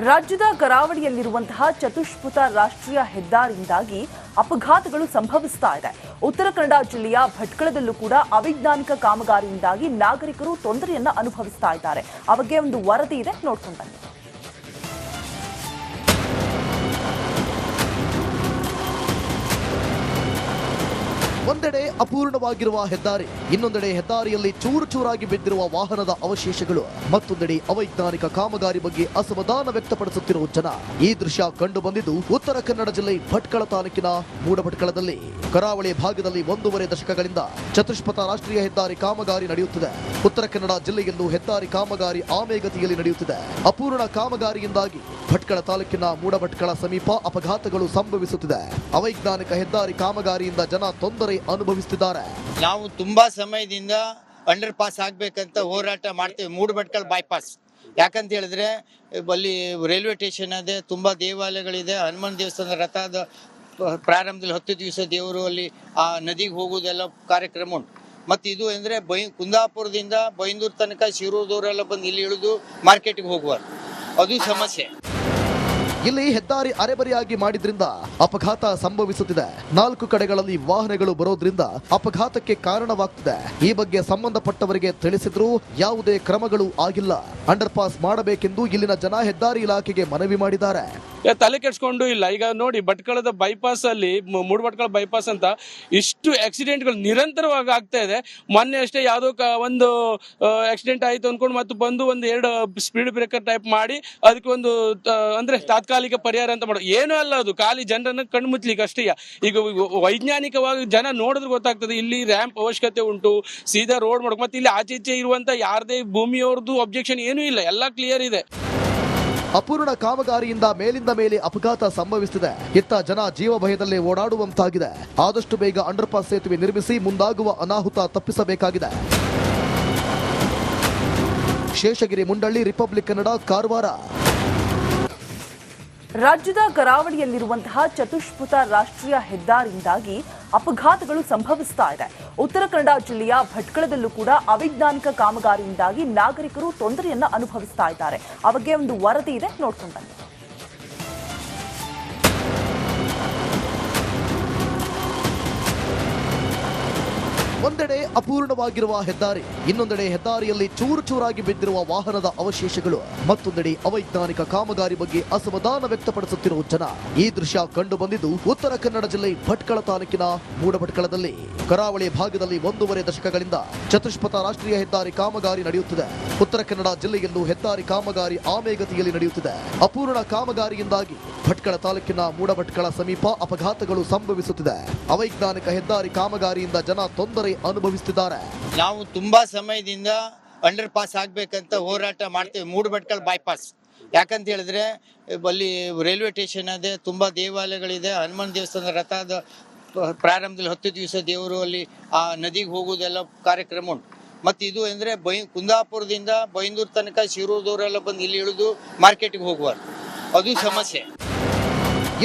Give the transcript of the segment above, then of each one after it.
ರಾಜ್ಯದ ಕರಾವಳಿಯಲ್ಲಿರುವಂತಹ ಚತುಷ್ಪಥ ರಾಷ್ಟ್ರೀಯ ಹೆದ್ದಾರಿಯಿಂದಾಗಿ ಅಪಘಾತಗಳು ಸಂಭವಿಸ್ತಾ ಇದೆ. ಉತ್ತರ ಕನ್ನಡ ಜಿಲ್ಲೆಯ ಭಟ್ಕಳದಲ್ಲೂ ಕೂಡ ಅವೈಜ್ಞಾನಿಕ ಕಾಮಗಾರಿಯಿಂದಾಗಿ ನಾಗರಿಕರು ತೊಂದರೆಯನ್ನ ಅನುಭವಿಸ್ತಾ ಇದ್ದಾರೆ. ಆ ಬಗ್ಗೆ ಒಂದು ವರದಿ ಇದೆ, ನೋಡ್ಕೊಂಡು ಬನ್ನಿ. ಒಂದೆಡೆ ಅಪೂರ್ಣವಾಗಿರುವ ಹೆದ್ದಾರಿ, ಇನ್ನೊಂದೆಡೆ ಹೆದ್ದಾರಿಯಲ್ಲಿ ಚೂರು ಚೂರಾಗಿ ಬಿದ್ದಿರುವ ವಾಹನದ ಅವಶೇಷಗಳು, ಮತ್ತೊಂದೆಡೆ ಅವೈಜ್ಞಾನಿಕ ಕಾಮಗಾರಿ ಬಗ್ಗೆ ಅಸಮಾಧಾನ ವ್ಯಕ್ತಪಡಿಸುತ್ತಿರುವ ಜನ. ಈ ದೃಶ್ಯ ಕಂಡು ಬಂದಿದ್ದು ಉತ್ತರ ಕನ್ನಡ ಜಿಲ್ಲೆ ಭಟ್ಕಳ ತಾಲೂಕಿನ ಮೂಡಭಟ್ಕಳದಲ್ಲಿ. ಕರಾವಳಿ ಭಾಗದಲ್ಲಿ 1.5 ದಶಕಗಳಿಂದ ಚತುಷ್ಪಥ ರಾಷ್ಟ್ರೀಯ ಹೆದ್ದಾರಿ ಕಾಮಗಾರಿ ನಡೆಯುತ್ತಿದೆ. ಉತ್ತರ ಕನ್ನಡ ಜಿಲ್ಲೆಯಲ್ಲೂ ಹೆದ್ದಾರಿ ಕಾಮಗಾರಿ ಆಮೆಗತಿಯಲ್ಲಿ ನಡೆಯುತ್ತಿದೆ. ಅಪೂರ್ಣ ಕಾಮಗಾರಿಯಿಂದಾಗಿ ಭಟ್ಕಳ ತಾಲೂಕಿನ ಮೂಡಭಟ್ಕಳ ಸಮೀಪ ಅಪಘಾತಗಳು ಸಂಭವಿಸುತ್ತಿದೆ. ಅವೈಜ್ಞಾನಿಕ ಹೆದ್ದಾರಿ ಕಾಮಗಾರಿಯಿಂದ ಜನ ತೊಂದರೆ ಅನುಭವಿಸುತ್ತಿದ್ದಾರೆ. ನಾವು ತುಂಬಾ ಸಮಯದಿಂದ ಅಂಡರ್ ಪಾಸ್ ಆಗ್ಬೇಕಂತ ಹೋರಾಟ ಮಾಡ್ತೇವೆ. ಮೂಡಭಟ್ಕಳ ಬೈಪಾಸ್ ಯಾಕಂತ ಹೇಳಿದ್ರೆ ಅಲ್ಲಿ ರೈಲ್ವೆ ಸ್ಟೇಷನ್ ಇದೆ, ತುಂಬಾ ದೇವಾಲಯಗಳಿದೆ. ಹನುಮಾನ್ ದೇವಸ್ಥಾನ ರಥದ ಪ್ರಾರಂಭದಲ್ಲಿ 10 ದಿವಸ ದೇವರು ಅಲ್ಲಿ ಆ ನದಿಗೆ ಹೋಗುವುದೆಲ್ಲ ಕಾರ್ಯಕ್ರಮ ಉಂಟು. ಮತ್ತು ಇದು ಅಂದರೆ ಕುಂದಾಪುರದಿಂದ ಬೈಂದೂರು ತನಕ ಶಿರೂರದವರೆಲ್ಲ ಬಂದು ಇಲ್ಲಿ ಇಳಿದು ಮಾರ್ಕೆಟ್ಗೆ ಹೋಗುವರು, ಅದು ಸಮಸ್ಯೆ. ಇಲ್ಲಿ ಹೆದ್ದಾರಿ ಅರೆಬರಿಯಾಗಿ ಮಾಡಿದ್ರಿಂದ ಅಪಘಾತ ಸಂಭವಿಸುತ್ತಿದೆ. 4 ಕಡೆಗಳಲ್ಲಿ ವಾಹನಗಳು ಬರೋದ್ರಿಂದ ಅಪಘಾತಕ್ಕೆ ಕಾರಣವಾಗ್ತಿದೆ. ಈ ಬಗ್ಗೆ ಸಂಬಂಧಪಟ್ಟವರಿಗೆ ತಿಳಿಸಿದ್ರೂ ಯಾವುದೇ ಕ್ರಮಗಳು ಆಗಿಲ್ಲ. ಅಂಡರ್ ಪಾಸ್ ಮಾಡಬೇಕೆಂದು ಇಲ್ಲಿನ ಜನ ಹೆದ್ದಾರಿ ಇಲಾಖೆಗೆ ಮನವಿ ಮಾಡಿದ್ದಾರೆ. ತಲೆ ಕೆಡ್ಸ್ಕೊಂಡು ಇಲ್ಲ. ಈಗ ನೋಡಿ, ಭಟ್ಕಳದ ಬೈಪಾಸ್ ಅಲ್ಲಿ, ಮೂಡಭಟ್ಕಳ ಬೈಪಾಸ್ ಅಂತ ಇಷ್ಟು ಆಕ್ಸಿಡೆಂಟ್ಗಳು ನಿರಂತರವಾಗಿ ಆಗ್ತಾ ಇದೆ. ಮೊನ್ನೆ ಅಷ್ಟೇ ಯಾವುದೋ ಒಂದು ಆಕ್ಸಿಡೆಂಟ್ ಆಯ್ತು ಅನ್ಕೊಂಡು ಮತ್ತೆ ಬಂದು 1-2 ಸ್ಪೀಡ್ ಬ್ರೇಕರ್ ಟೈಪ್ ಮಾಡಿ ಅದಕ್ಕೆ ಒಂದು ಅಂದ್ರೆ ತಾತ್ಕಾಲಿಕ ಪರಿಹಾರ ಅಂತ ಮಾಡೋದು. ಏನೂ ಅಲ್ಲ, ಅದು ಖಾಲಿ ಜನರನ್ನ ಕಣ್ಮುಚ್ಲಿಕ್ಕೆ ಅಷ್ಟೇ. ಈಗ ವೈಜ್ಞಾನಿಕವಾಗಿ ಜನ ನೋಡಿದ್ರೆ ಗೊತ್ತಾಗ್ತದೆ ಇಲ್ಲಿ ರ್ಯಾಂಪ್ ಅವಶ್ಯಕತೆ ಉಂಟು, ಸೀದಾ ರೋಡ್ ಮಾಡೋಕೆ. ಮತ್ತೆ ಇಲ್ಲಿ ಆಚೆ ಈಚೆ ಇರುವಂತ ಯಾರದೇ ಭೂಮಿಯವ್ರದ್ದು ಅಬ್ಜೆಕ್ಷನ್ ಏನೂ ಇಲ್ಲ, ಎಲ್ಲ ಕ್ಲಿಯರ್ ಇದೆ. ಅಪೂರ್ಣ ಕಾಮಗಾರಿಯಿಂದ ಮೇಲಿಂದ ಮೇಲೆ ಅಪಘಾತ ಸಂಭವಿಸುತ್ತಿದೆ. ಇತ್ತ ಜನ ಜೀವ ಭಯದಲ್ಲೇ ಓಡಾಡುವಂತಾಗಿದೆ. ಆದಷ್ಟು ಬೇಗ ಅಂಡರ್ ಪಾಸ್ ಸೇತುವೆ ನಿರ್ಮಿಸಿ ಮುಂದಾಗುವ ಅನಾಹುತ ತಪ್ಪಿಸಬೇಕಾಗಿದೆ. ಶೇಷಗಿರಿ ಮುಂಡಳ್ಳಿ, ರಿಪಬ್ಲಿಕ್ ಕನ್ನಡ, ಕಾರವಾರ. ರಾಜ್ಯದ ಕರಾವಳಿಯಲ್ಲಿರುವಂತಹ ಚತುಷ್ಪಥ ರಾಷ್ಟ್ರೀಯ ಹೆದ್ದಾರಿಯಿಂದಾಗಿ ಅಪಘಾತಗಳು ಸಂಭವಿಸ್ತಾ ಇದೆ. ಉತ್ತರ ಕನ್ನಡ ಜಿಲ್ಲೆಯ ಭಟ್ಕಳದಲ್ಲೂ ಕೂಡ ಅವೈಜ್ಞಾನಿಕ ಕಾಮಗಾರಿಯಿಂದಾಗಿ ನಾಗರಿಕರು ತೊಂದರೆಯನ್ನ ಅನುಭವಿಸ್ತಾ ಇದ್ದಾರೆ. ಆ ಬಗ್ಗೆ ಒಂದು ವರದಿ ಇದೆ, ನೋಡ್ಕೊಂಡು ಬನ್ನಿ. ಒಂದೆಡೆ ಅಪೂರ್ಣವಾಗಿರುವ ಹೆದ್ದಾರಿ, ಇನ್ನೊಂದೆಡೆ ಹೆದ್ದಾರಿಯಲ್ಲಿ ಚೂರು ಚೂರಾಗಿ ಬಿದ್ದಿರುವ ವಾಹನದ ಅವಶೇಷಗಳು, ಮತ್ತೊಂದೆಡೆ ಅವೈಜ್ಞಾನಿಕ ಕಾಮಗಾರಿ ಬಗ್ಗೆ ಅಸಮಾಧಾನ ವ್ಯಕ್ತಪಡಿಸುತ್ತಿರುವ ಜನ. ಈ ದೃಶ್ಯ ಕಂಡು ಬಂದಿದ್ದು ಉತ್ತರ ಕನ್ನಡ ಜಿಲ್ಲೆ ಭಟ್ಕಳ ತಾಲೂಕಿನ ಮೂಡಭಟ್ಕಳದಲ್ಲಿ. ಕರಾವಳಿ ಭಾಗದಲ್ಲಿ 1.5 ದಶಕಗಳಿಂದ ಚತುಷ್ಪಥ ರಾಷ್ಟ್ರೀಯ ಹೆದ್ದಾರಿ ಕಾಮಗಾರಿ ನಡೆಯುತ್ತಿದೆ. ಉತ್ತರ ಕನ್ನಡ ಜಿಲ್ಲೆಯಲ್ಲೂ ಹೆದ್ದಾರಿ ಕಾಮಗಾರಿ ಆಮೆಗತಿಯಲ್ಲಿ ನಡೆಯುತ್ತಿದೆ. ಅಪೂರ್ಣ ಕಾಮಗಾರಿಯಿಂದಾಗಿ ಭಟ್ಕಳ ತಾಲೂಕಿನ ಮೂಡಭಟ್ಕಳ ಸಮೀಪ ಅಪಘಾತಗಳು ಸಂಭವಿಸುತ್ತಿದೆ. ಅವೈಜ್ಞಾನಿಕ ಹೆದ್ದಾರಿ ಕಾಮಗಾರಿಯಿಂದ ಜನ ತೊಂದರೆ ಅನುಭವಿಸುತ್ತಿದ್ದಾರೆ. ನಾವು ತುಂಬಾ ಸಮಯದಿಂದ ಅಂಡರ್ ಪಾಸ್ ಆಗ್ಬೇಕಂತ ಹೋರಾಟ ಮಾಡ್ತೇವೆ. ಮೂಡಭಟ್ಕಳ ಬೈಪಾಸ್ ಯಾಕಂತ ಹೇಳಿದ್ರೆ ಅಲ್ಲಿ ರೈಲ್ವೆ ಸ್ಟೇಷನ್ ಇದೆ, ತುಂಬಾ ದೇವಾಲಯಗಳಿದೆ. ಹನುಮಾನ್ ದೇವಸ್ಥಾನ ರಥದ ಪ್ರಾರಂಭದಲ್ಲಿ 10 ದಿವಸ ದೇವರು ಅಲ್ಲಿ ಆ ನದಿಗೆ ಹೋಗುವುದೆಲ್ಲ ಕಾರ್ಯಕ್ರಮ ಉಂಟು. ಮತ್ತು ಇದು ಅಂದರೆ ಕುಂದಾಪುರದಿಂದ ಬೈಂದೂರು ತನಕ ಶಿರೂರದವರೆಲ್ಲ ಬಂದು ಇಲ್ಲಿ ಇಳಿದು ಮಾರ್ಕೆಟ್ಗೆ ಹೋಗುವರು, ಅದು ಸಮಸ್ಯೆ.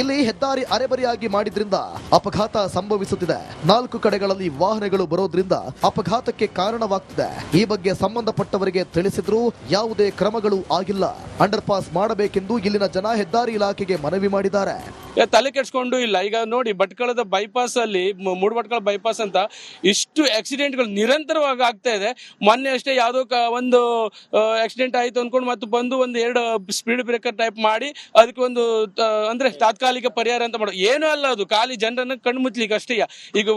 ಇಲ್ಲಿ ಹೆದ್ದಾರಿ ಅರೆಬರಿಯಾಗಿ ಮಾಡಿದ್ರಿಂದ ಅಪಘಾತ ಸಂಭವಿಸುತ್ತಿದೆ. 4 ಕಡೆಗಳಲ್ಲಿ ವಾಹನಗಳು ಬರೋದ್ರಿಂದ ಅಪಘಾತಕ್ಕೆ ಕಾರಣವಾಗ್ತಿದೆ. ಈ ಬಗ್ಗೆ ಸಂಬಂಧಪಟ್ಟವರಿಗೆ ತಿಳಿಸಿದ್ರೂ ಯಾವುದೇ ಕ್ರಮಗಳು ಆಗಿಲ್ಲ. ಅಂಡರ್ ಪಾಸ್ ಮಾಡಬೇಕೆಂದು ಇಲ್ಲಿನ ಜನ ಹೆದ್ದಾರಿ ಇಲಾಖೆಗೆ ಮನವಿ ಮಾಡಿದ್ದಾರೆ. ತಲೆ ಕೆಡ್ಸ್ಕೊಂಡು ಇಲ್ಲ. ಈಗ ನೋಡಿ, ಭಟ್ಕಳದ ಬೈಪಾಸ್ ಅಲ್ಲಿ, ಮೂಡಭಟ್ಕಳ ಬೈಪಾಸ್ ಅಂತ ಇಷ್ಟು ಆಕ್ಸಿಡೆಂಟ್ಗಳು ನಿರಂತರವಾಗಿ ಆಗ್ತಾ ಇದೆ. ಮೊನ್ನೆ ಅಷ್ಟೇ ಯಾವುದೋ ಒಂದು ಆಕ್ಸಿಡೆಂಟ್ ಆಯ್ತು ಅನ್ಕೊಂಡು ಮತ್ತೆ ಬಂದು 1-2 ಸ್ಪೀಡ್ ಬ್ರೇಕರ್ ಟೈಪ್ ಮಾಡಿ ಅದಕ್ಕೆ ಒಂದು ಅಂದ್ರೆ ತಾತ್ಕಾಲಿಕ ಪರಿಹಾರ ಅಂತ ಮಾಡೋದು. ಏನೂ ಅಲ್ಲ, ಅದು ಖಾಲಿ ಜನರನ್ನ ಕಣ್ಮುಚ್ಲಿಕ್ಕೆ ಅಷ್ಟೇ. ಈಗ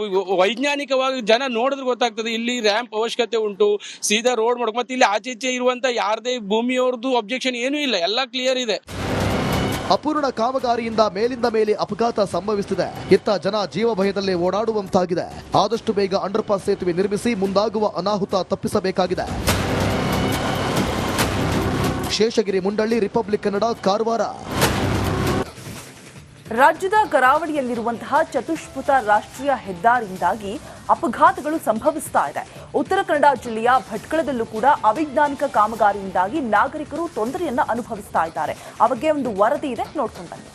ವೈಜ್ಞಾನಿಕವಾಗಿ ಜನ ನೋಡಿದ್ರೆ ಗೊತ್ತಾಗ್ತದೆ ಇಲ್ಲಿ ರ್ಯಾಂಪ್ ಅವಶ್ಯಕತೆ ಉಂಟು, ಸೀದಾ ರೋಡ್ ಮಾಡೋಕೆ. ಮತ್ತೆ ಇಲ್ಲಿ ಆಚೆ ಈಚೆ ಇರುವಂತ ಯಾರದೇ ಭೂಮಿಯವ್ರದ್ದು ಅಬ್ಜೆಕ್ಷನ್ ಏನೂ ಇಲ್ಲ, ಎಲ್ಲ ಕ್ಲಿಯರ್ ಇದೆ. ಅಪೂರ್ಣ ಕಾಮಗಾರಿಯಿಂದ ಮೇಲಿಂದ ಮೇಲೆ ಅಪಘಾತ ಸಂಭವಿಸುತ್ತಿದೆ. ಇತ್ತ ಜನ ಜೀವ ಭಯದಲ್ಲೇ ಓಡಾಡುವಂತಾಗಿದೆ. ಆದಷ್ಟು ಬೇಗ ಅಂಡರ್ ಪಾಸ್ ಸೇತುವೆ ನಿರ್ಮಿಸಿ ಮುಂದಾಗುವ ಅನಾಹುತ ತಪ್ಪಿಸಬೇಕಾಗಿದೆ. ಶೇಷಗಿರಿ ಮುಂಡಳ್ಳಿ, ರಿಪಬ್ಲಿಕ್ ಕನ್ನಡ, ಕಾರವಾರ. ರಾಜ್ಯದ ಕರಾವಳಿಯಲ್ಲಿರುವಂತಹ ಚತುಷ್ಪಥ ರಾಷ್ಟ್ರೀಯ ಹೆದ್ದಾರಿಯಿಂದಾಗಿ ಅಪಘಾತಗಳು ಸಂಭವಿಸ್ತಾ ಇದೆ. ಉತ್ತರ ಕನ್ನಡ ಜಿಲ್ಲೆಯ ಭಟ್ಕಳದಲ್ಲೂ ಕೂಡ ಅವೈಜ್ಞಾನಿಕ ಕಾಮಗಾರಿಯಿಂದಾಗಿ ನಾಗರಿಕರು ತೊಂದರೆಯನ್ನ ಅನುಭವಿಸ್ತಾ ಇದ್ದಾರೆ. ಆ ಬಗ್ಗೆ ಒಂದು ವರದಿ ಇದೆ, ನೋಡ್ಕೊಂಡು ಬನ್ನಿ.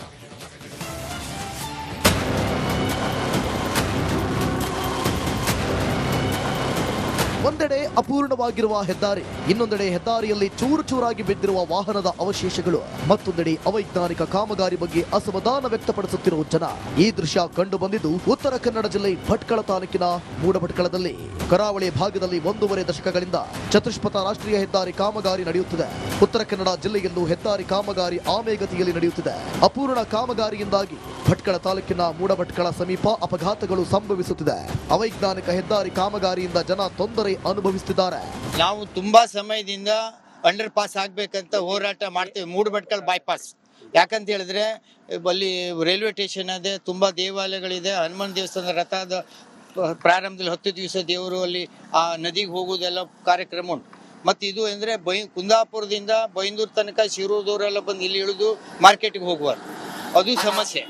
ಒಂದೆಡೆ ಅಪೂರ್ಣವಾಗಿರುವ ಹೆದ್ದಾರಿ, ಇನ್ನೊಂದೆಡೆ ಹೆದ್ದಾರಿಯಲ್ಲಿ ಚೂರು ಚೂರಾಗಿ ಬಿದ್ದಿರುವ ವಾಹನದ ಅವಶೇಷಗಳು, ಮತ್ತೊಂದೆಡೆ ಅವೈಜ್ಞಾನಿಕ ಕಾಮಗಾರಿ ಬಗ್ಗೆ ಅಸಮಾಧಾನ ವ್ಯಕ್ತಪಡಿಸುತ್ತಿರುವ ಜನ. ಈ ದೃಶ್ಯ ಕಂಡು ಬಂದಿದ್ದು ಉತ್ತರ ಕನ್ನಡ ಜಿಲ್ಲೆ ಭಟ್ಕಳ ತಾಲೂಕಿನ ಮೂಡಭಟ್ಕಳದಲ್ಲಿ. ಕರಾವಳಿ ಭಾಗದಲ್ಲಿ 1.5 ದಶಕಗಳಿಂದ ಚತುಷ್ಪಥ ರಾಷ್ಟ್ರೀಯ ಹೆದ್ದಾರಿ ಕಾಮಗಾರಿ ನಡೆಯುತ್ತಿದೆ. ಉತ್ತರ ಕನ್ನಡ ಜಿಲ್ಲೆಯಲ್ಲೂ ಹೆದ್ದಾರಿ ಕಾಮಗಾರಿ ಆಮೆಗತಿಯಲ್ಲಿ ನಡೆಯುತ್ತಿದೆ. ಅಪೂರ್ಣ ಕಾಮಗಾರಿಯಿಂದಾಗಿ ಭಟ್ಕಳ ತಾಲೂಕಿನ ಮೂಡಭಟ್ಕಳ ಸಮೀಪ ಅಪಘಾತಗಳು ಸಂಭವಿಸುತ್ತಿದೆ. ಅವೈಜ್ಞಾನಿಕ ಹೆದ್ದಾರಿ ಕಾಮಗಾರಿಯಿಂದ ಜನ ತೊಂದರೆ ಅನುಭವಿಸುತ್ತಿದ್ದಾರೆ. ನಾವು ತುಂಬಾ ಸಮಯದಿಂದ ಅಂಡರ್ ಪಾಸ್ ಆಗ್ಬೇಕಂತ ಹೋರಾಟ ಮಾಡ್ತೇವೆ. ಮೂಡಭಟ್ಕಳ ಬೈಪಾಸ್ ಯಾಕಂತ ಹೇಳಿದ್ರೆ ಅಲ್ಲಿ ರೈಲ್ವೆ ಸ್ಟೇಷನ್ ಇದೆ, ತುಂಬಾ ದೇವಾಲಯಗಳಿದೆ. ಹನುಮಾನ್ ದೇವಸ್ಥಾನದ ರಥದ ಪ್ರಾರಂಭದಲ್ಲಿ 10 ದಿವಸ ದೇವರು ಅಲ್ಲಿ ಆ ನದಿಗೆ ಹೋಗುವುದೆಲ್ಲ ಕಾರ್ಯಕ್ರಮ ಉಂಟು. ಮತ್ತು ಇದು ಅಂದರೆ ಕುಂದಾಪುರದಿಂದ ಬೈಂದೂರು ತನಕ ಶಿರೂರದವರೆಲ್ಲ ಬಂದು ಇಲ್ಲಿ ಇಳಿದು ಮಾರ್ಕೆಟ್ಗೆ ಹೋಗುವರು, ಅದು ಸಮಸ್ಯೆ.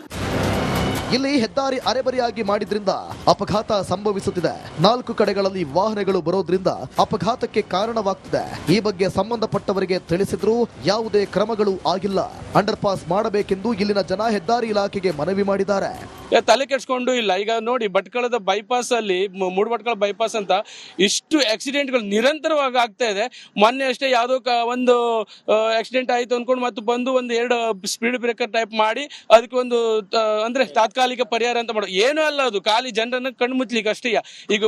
ಇಲ್ಲಿ ಹೆದ್ದಾರಿ ಅರೆಬರಿಯಾಗಿ ಮಾಡಿದ್ರಿಂದ ಅಪಘಾತ ಸಂಭವಿಸುತ್ತಿದೆ. 4 ಕಡೆಗಳಲ್ಲಿ ವಾಹನಗಳು ಬರೋದ್ರಿಂದ ಅಪಘಾತಕ್ಕೆ ಕಾರಣವಾಗ್ತಿದೆ. ಈ ಬಗ್ಗೆ ಸಂಬಂಧಪಟ್ಟವರಿಗೆ ತಿಳಿಸಿದ್ರೂ ಯಾವುದೇ ಕ್ರಮಗಳು ಆಗಿಲ್ಲ. ಅಂಡರ್ ಪಾಸ್ ಮಾಡಬೇಕೆಂದು ಇಲ್ಲಿನ ಜನ ಹೆದ್ದಾರಿ ಇಲಾಖೆಗೆ ಮನವಿ ಮಾಡಿದ್ದಾರೆ. ತಲೆ ಕೆಡ್ಸ್ಕೊಂಡು ಇಲ್ಲ. ಈಗ ನೋಡಿ, ಭಟ್ಕಳದ ಬೈಪಾಸ್ ಅಲ್ಲಿ ಮೂಡಭಟ್ಕಳ ಬೈಪಾಸ್ ಅಂತ ಇಷ್ಟು ಆಕ್ಸಿಡೆಂಟ್ಗಳು ನಿರಂತರವಾಗಿ ಆಗ್ತಾ ಇದೆ. ಮೊನ್ನೆ ಅಷ್ಟೇ ಯಾವುದೋ ಒಂದು ಆಕ್ಸಿಡೆಂಟ್ ಆಯ್ತು ಅನ್ಕೊಂಡು ಮತ್ತು ಬಂದು 1-2 ಸ್ಪೀಡ್ ಬ್ರೇಕರ್ ಟೈಪ್ ಮಾಡಿ ಅದಕ್ಕೆ ಒಂದು ಅಂದ್ರೆ ತಾತ್ಕಾಲಿಕ ಪರಿಹಾರ ಅಂತ ಮಾಡೋದು ಏನೂ ಅಲ್ಲ. ಅದು ಖಾಲಿ ಜನರನ್ನ ಕಣ್ಣು ಮುಚ್ಚಲಿಕ್ಕೆ ಅಷ್ಟೇ. ಈಗ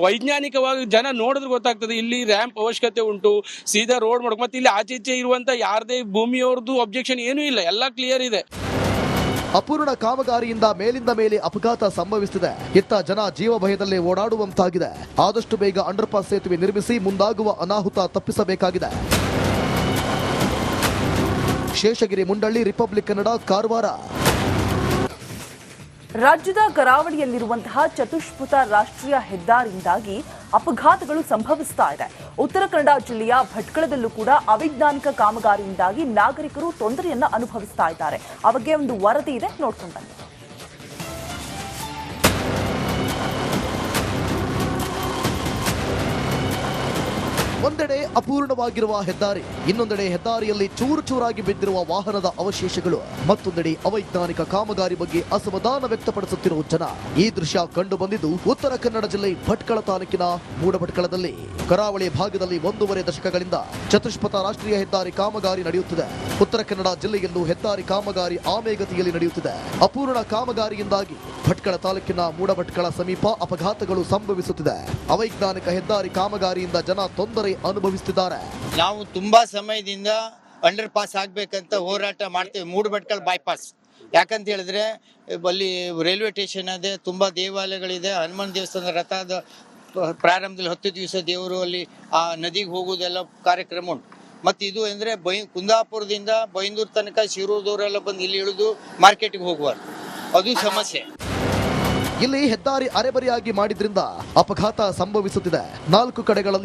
ವೈಜ್ಞಾನಿಕವಾಗಿ ಜನ ನೋಡಿದ್ರೆ ಗೊತ್ತಾಗ್ತದೆ ಇಲ್ಲಿ ರ್ಯಾಂಪ್ ಅವಶ್ಯಕತೆ ಉಂಟು, ಸೀದಾ ರೋಡ್ ಮಾಡೋಕೆ. ಮತ್ತೆ ಇಲ್ಲಿ ಆಚೆ ಈಚೆ ಇರುವಂತ ಯಾರದೇ ಭೂಮಿಯವ್ರದ್ದು ಅಬ್ಜೆಕ್ಷನ್ ಏನೂ ಇಲ್ಲ, ಎಲ್ಲ ಕ್ಲಿಯರ್ ಇದೆ. ಅಪೂರ್ಣ ಕಾಮಗಾರಿಯಿಂದ ಮೇಲಿಂದ ಮೇಲೆ ಅಪಘಾತ ಸಂಭವಿಸುತ್ತಿದೆ. ಇತ್ತ ಜನ ಜೀವ ಭಯದಲ್ಲೇ ಓಡಾಡುವಂತಾಗಿದೆ. ಆದಷ್ಟು ಬೇಗ ಅಂಡರ್ ಪಾಸ್ ಸೇತುವೆ ನಿರ್ಮಿಸಿ ಮುಂದಾಗುವ ಅನಾಹುತ ತಪ್ಪಿಸಬೇಕಾಗಿದೆ. ಶೇಷಗಿರಿ ಮುಂಡಳ್ಳಿ, ರಿಪಬ್ಲಿಕ್ ಕನ್ನಡ, ಕಾರವಾರ. ರಾಜ್ಯದ ಕರಾವಳಿಯಲ್ಲಿರುವಂತಹ ಚತುಷ್ಪಥ ರಾಷ್ಟ್ರೀಯ ಹೆದ್ದಾರಿಯಿಂದಾಗಿ ಅಪಘಾತಗಳು ಸಂಭವಿಸ್ತಾ ಇದೆ. ಉತ್ತರ ಕನ್ನಡ ಜಿಲ್ಲೆಯ ಭಟ್ಕಳದಲ್ಲೂ ಕೂಡ ಅವೈಜ್ಞಾನಿಕ ಕಾಮಗಾರಿಯಿಂದಾಗಿ ನಾಗರಿಕರು ತೊಂದರೆಯನ್ನ ಅನುಭವಿಸ್ತಾ ಇದ್ದಾರೆ. ಆ ಬಗ್ಗೆ ಒಂದು ವರದಿ ಇದೆ, ನೋಡ್ಕೊಂಡು ಬನ್ನಿ. ಒಂದೆಡೆ ಅಪೂರ್ಣವಾಗಿರುವ ಹೆದ್ದಾರಿ, ಇನ್ನೊಂದೆಡೆ ಹೆದ್ದಾರಿಯಲ್ಲಿ ಚೂರು ಚೂರಾಗಿ ಬಿದ್ದಿರುವ ವಾಹನದ ಅವಶೇಷಗಳು, ಮತ್ತೊಂದೆಡೆ ಅವೈಜ್ಞಾನಿಕ ಕಾಮಗಾರಿ ಬಗ್ಗೆ ಅಸಮಾಧಾನ ವ್ಯಕ್ತಪಡಿಸುತ್ತಿರುವ ಜನ. ಈ ದೃಶ್ಯ ಕಂಡು ಬಂದಿದ್ದು ಉತ್ತರ ಕನ್ನಡ ಜಿಲ್ಲೆ ಭಟ್ಕಳ ತಾಲೂಕಿನ ಮೂಡಭಟ್ಕಳದಲ್ಲಿ. ಕರಾವಳಿ ಭಾಗದಲ್ಲಿ 1.5 ದಶಕಗಳಿಂದ ಚತುಷ್ಪಥ ರಾಷ್ಟ್ರೀಯ ಹೆದ್ದಾರಿ ಕಾಮಗಾರಿ ನಡೆಯುತ್ತಿದೆ. ಉತ್ತರ ಕನ್ನಡ ಜಿಲ್ಲೆಯಲ್ಲೂ ಹೆದ್ದಾರಿ ಕಾಮಗಾರಿ ಆಮೆಗತಿಯಲ್ಲಿ ನಡೆಯುತ್ತಿದೆ. ಅಪೂರ್ಣ ಕಾಮಗಾರಿಯಿಂದಾಗಿ ಭಟ್ಕಳ ತಾಲೂಕಿನ ಮೂಡಭಟ್ಕಳ ಸಮೀಪ ಅಪಘಾತಗಳು ಸಂಭವಿಸುತ್ತಿದೆ. ಅವೈಜ್ಞಾನಿಕ ಹೆದ್ದಾರಿ ಕಾಮಗಾರಿಯಿಂದ ಜನ ತೊಂದರೆ ಅನುಭವಿಸುತ್ತಿದ್ದಾರೆ. ನಾವು ತುಂಬಾ ಸಮಯದಿಂದ ಅಂಡರ್ ಪಾಸ್ ಆಗ್ಬೇಕಂತ ಹೋರಾಟ ಮಾಡ್ತೇವೆ. ಮೂಡಭಟ್ಕಳ ಬೈಪಾಸ್ ಯಾಕಂತ ಹೇಳಿದ್ರೆ ಅಲ್ಲಿ ರೈಲ್ವೆ ಸ್ಟೇಷನ್ ಇದೆ, ತುಂಬಾ ದೇವಾಲಯಗಳಿದೆ. ಹನುಮಾನ್ ದೇವಸ್ಥಾನದ ರಥದ ಪ್ರಾರಂಭದಲ್ಲಿ 10 ದಿವಸ ದೇವರು ಅಲ್ಲಿ ಆ ನದಿಗೆ ಹೋಗುವುದೆಲ್ಲ ಕಾರ್ಯಕ್ರಮ ಉಂಟು. ಮತ್ತು ಇದು ಅಂದರೆ ಕುಂದಾಪುರದಿಂದ ಬೈಂದೂರು ತನಕ ಶಿರೂರದವರೆಲ್ಲ ಬಂದು ಇಲ್ಲಿ ಇಳಿದು ಮಾರ್ಕೆಟ್ಗೆ ಹೋಗುವರು, ಅದು ಸಮಸ್ಯೆ. ಇಲ್ಲಿ ಹೆದ್ದಾರಿ ಅರೆಬರಿಯಾಗಿ ಮಾಡಿದ್ರಿಂದ ಅಪಘಾತ ಸಂಭವಿಸುತ್ತಿದೆ. 4 ಕಡೆಗಳಲ್ಲಿ